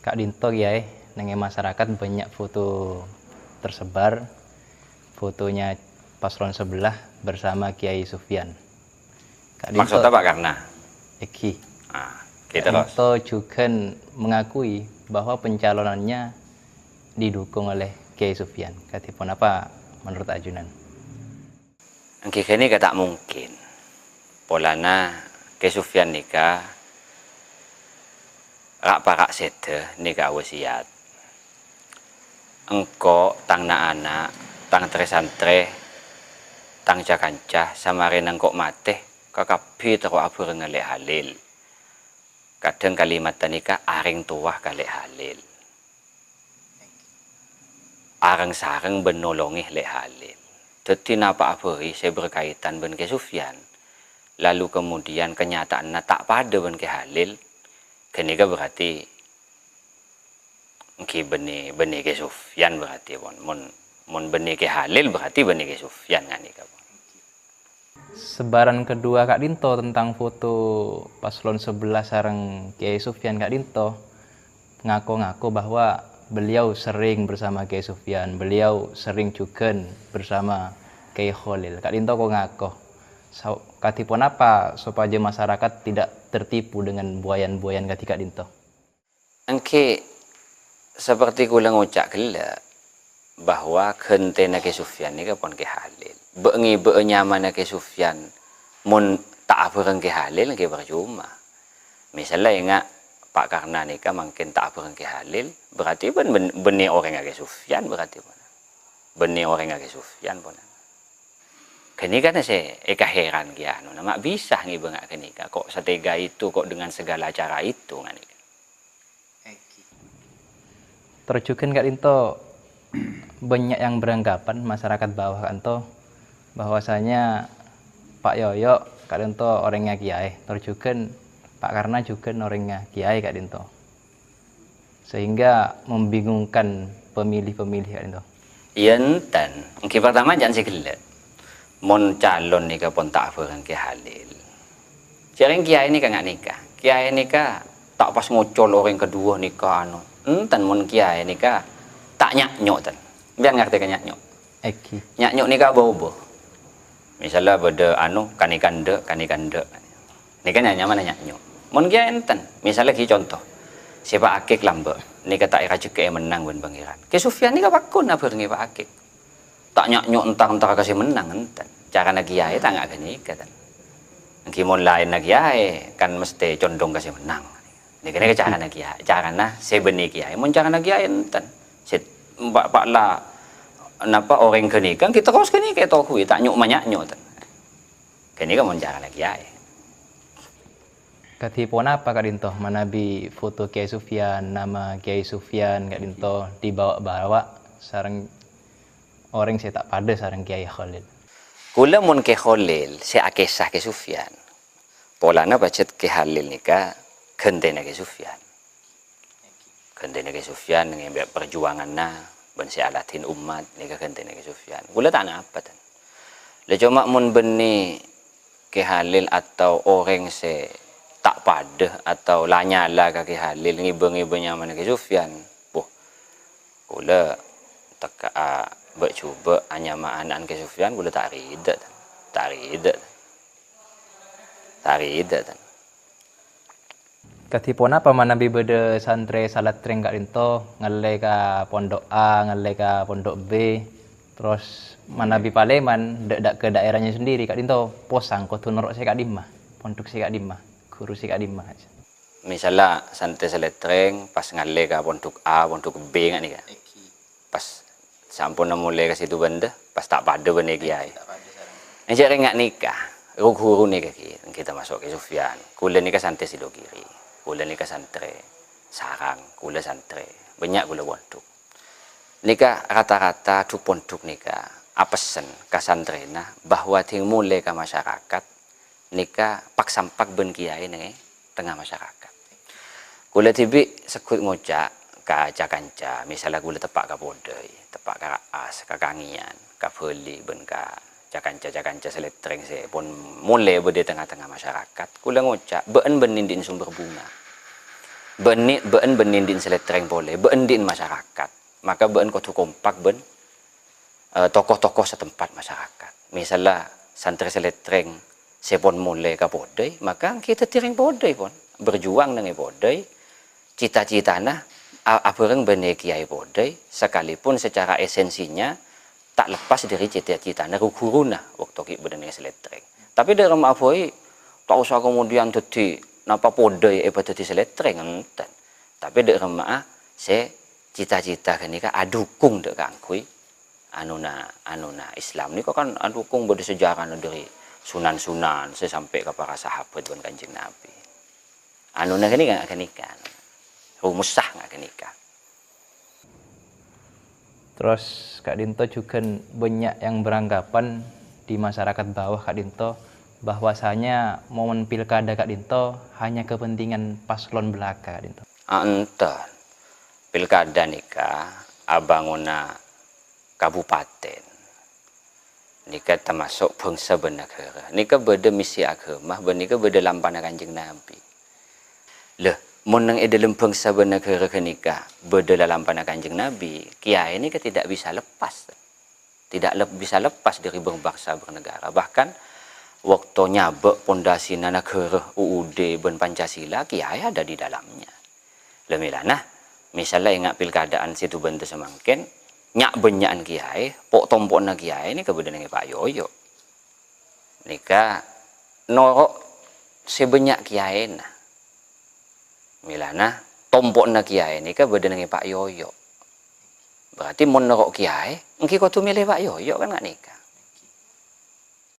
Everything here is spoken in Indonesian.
Kak Dinto ya, nenge masyarakat banyak foto tersebar, fotonya paslon sebelah bersama Kiai Sufyan. Kak Dinto, Maksudnya Pak karena Eki. kita Kak terus. Dinto juga mengakui bahwa pencalonannya didukung oleh Kiai Sufyan. Katipun apa menurut Ajunan? Ini tak mungkin. Polana ke Sufyan nikah rak parak sede nikah wasiat. Engko tang na anak, tang tre santre, tang jakancah samarin engko mateh kakapi tero abur ngelek halil. Kadang kalimat nikah aring tuah kalek halil. Arang sarang benolongi lek halil. Jadi napa aburi saya berkaitan dengan ke Sufyan. Lalu kemudian kenyataannya tak pada dengan ke halil. Kenika berarti beni ke Sufyan berarti mon beni ke halil berarti beni ke Sufyan nganika. Sebaran kedua Kak Dinto tentang foto paslon sebelah sareng Kiai Sufyan, Kak Dinto ngaku-ngaku bahwa beliau sering bersama Kiai Sufyan, beliau sering juga bersama Kiai Khalil. Kak Dinto kok ngaku? Katipun apa supaya masyarakat tidak tertipu dengan buayan-buayan Kak Dinto? Engke seperti kula ngucak gela bahwa kentena ke Sufyan ni pon ke halil. Bengi nyaman ke Sufyan mun tak abureng ke halil ke percuma. Misalnya ingat Pak Karna nika mungkin tak abureng ke halil berarti benih orang ke Sufyan berarti pun. Benih orang ke Sufyan pun. Kini kan saya heran kia anu nama bisa ngibengak kenika kok setega itu kok dengan segala cara itu nganika. Terjukan Kak Dinto banyak yang beranggapan masyarakat bawah Kak Dinto bahwasanya Pak Yoyo Kak Dinto orangnya kiai, terjukan Pak Karna juga orangnya kiai Kak Dinto, sehingga membingungkan pemilih-pemilih Kak Dinto. Iya enten, mungkin pertama jangan segala mon calon nikah pun tak abureng ke halil. Jarang kiai ini nggak nikah, kiai nikah tak pas ngocol orang kedua nikah anu. Enten mon kiai nikah tak nyaknyok ten. Biar ngerti kan nyaknyok. Eki. Nyaknyok nikah bobo. Misalnya beda anu kanikande. Nikah nyaman nyaknyok. Mon kiai enten. Misalnya ki contoh. Siapa akik lambe. Nikah tak ira ceke menang ben pangeran. Ki Sufyan nikah pakun abur ngi Pak akik. Tak nyaknyok entar kasih menang enten. Cara nak kiai tak nggak nikah ten. Kimon lain nak kiai kan mesti condong kasih menang. Ini cara nak kiai, cara nak sebeni kiai, mon cara nak kiai enten. Pak lah, napa orang kenikah kita terus kenikah tahu tak nyuk banyak nyuk. Kenikah mon cara nak kiai. Katipun apa Kak Dinto manabi foto Kiai Sufyan, nama Kiai Sufyan Kak Dinto dibawa-bawa sareng orang saya tak pada sareng Kiai Khalil. Kula mon ke Khalil, saya kisah ke Sufyan. Polana bacet ke Khalil nikah kentena ke Sufyan. Kentena ke Sufyan dengan perjuangan na ben si alatin umat nikah kentena ke Sufyan. Kula tak apa tan. Le cuma mun beni ke Khalil atau orang se tak pada atau lanyala ke Khalil ngibeng-ngibeng nyaman ke Sufyan. Boh. Kula teka coba anyamaan ke Sufyan kula tak rida. Tak rida. Katipun apa manabi beda santre salat tring Kak Dinto ngale ka pondok A, ngale ka pondok B, terus manabi Paleman dak ke daerahnya sendiri Kak Dinto posang kok tunuruk saya Kak Dimah, pondok si Kak Dimah, guru si Kak Dimah aja. Misalnya santai seletreng pas ngale ka pondok A, pondok B nggak nih kan? Pas sampun mulai ke situ benda, pas tak pada benda kiai. Ini jadi nggak nikah, guru nikah kita masuk ke Sufyan, kula nikah santai sido kiri. Kula nikah santre, sarang, kula santre, banyak kula pondok. Nikah rata-rata duk pondok nikah, apesen ka santrena bahwa ting mulai ke masyarakat, nikah pak sampak ben kiai nih tengah masyarakat. Kula tibi sekut ngocak ka cakanca, misalnya kula tepak ka podoi, tepak ka raas, ka kangian, ka beli ben ka cakanca seletreng se pun mulai berde tengah-tengah masyarakat. Kula ngocak been benindin sumber bunga. benin din seletreng boleh, din masyarakat. Maka kutu kompak tokoh-tokoh setempat masyarakat. Misalnya santri seletreng sepon mulai ke bodai, maka kita tiring bodai pun berjuang dengan bodai. Cita-citana apereng bene kiai bodai, sekalipun secara esensinya tak lepas dari cita-citana guruna waktu kita berdana seletreng. Tapi dalam apoi tak usah kemudian jadi napa podai jadi seletreng enten. Tapi dalam se cita-cita kenika adukung dek kangkui anuna Islam ni kan adukung berde sejarah dari sunan-sunan sampai ke para sahabat dan Kanjeng Nabi. Anuna kenika rumus sah nggak kenika. Terus Kak Dinto juga banyak yang beranggapan di masyarakat bawah Kak Dinto bahwasanya momen pilkada Kak Dinto hanya kepentingan paslon belaka Kak Dinto. Enten pilkada nika abanguna kabupaten nika termasuk bangsa bernegara nika beda misi agama nika beda lampana Kanjeng Nabi. Leh menang dalam bangsa bernegara kenika beda lampana Kanjeng Nabi, kiai ini tidak bisa lepas. Bisa lepas dari berbangsa bernegara. Bahkan waktu nyabek pondasi negara UUD ben Pancasila, kiai ada di dalamnya. Lemilana misalnya ingat pilkadaan situ bentuk semangkin nyak benyaan kiai pok tompokna kiai ini kebetulan Pak Yoyo nika norok sebanyak kiai nah milana tompokna kiai ini kebetulan Pak Yoyo berarti mau norok kiai engki kau tuh milih Pak Yoyo kan nggak nika